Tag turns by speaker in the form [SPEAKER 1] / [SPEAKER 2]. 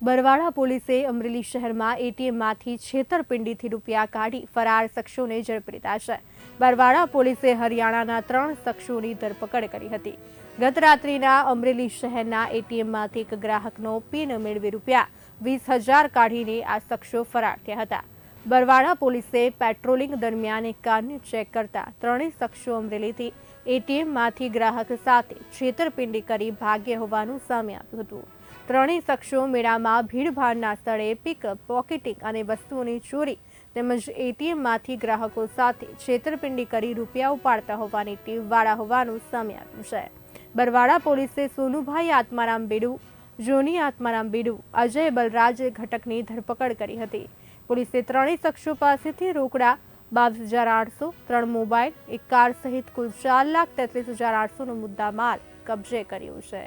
[SPEAKER 1] બરવાડા પોલીસે અમરેલી શહેરમાં એટીએમમાંથી છેતરપિંડીથી રૂપિયા કાઢી ફરાર શખ્સોને ઝડપી લીધા છે। બરવાડા પોલીસે હરિયાણાના 3 શખ્સોની ધરપકડ કરી હતી। ગત રાત્રિના અમરેલી શહેરના એટીએમમાંથી એક ગ્રાહકનો પિન મેળવી રૂપિયા 20,000 કાઢીને આ શખ્સો ફરાર થયા હતા। બરવાડા પોલીસે પેટ્રોલિંગ દરમિયાન એક કારને ચેક કરતા 3 શખ્સો અમરેલીથી એટીએમમાંથી ગ્રાહક સાથે છેતરપિંડી કરી ભાગ્યા હોવાનું સામે આવ્યું હતું। 3 શખ્સો મેળામાં ભીડભાડના સ્થળે પિકઅપ, પોકેટિંગ અને વસ્તુઓની ચોરી તેમજ એટીએમમાંથી ગ્રાહકો સાથે છેતરપિંડી કરી રૂપિયા ઉપાડતા હોવાની ટીમવાળા હોવાનું સામે આવ્યું છે। બરવાડા પોલીસે સોનુભાઈ આત્મારામ બેડુ, જોની આત્મારામ બેડુ, અજય બલરાજ ઘટકની ધરપકડ કરી હતી। પોલીસે 3 શખ્સો પાસેથી રોકડા 22,800, 3 મોબાઈલ, એક કાર સહિત કુલ 4,33,800નો મુદ્દામાલ કબજે કર્યો છે।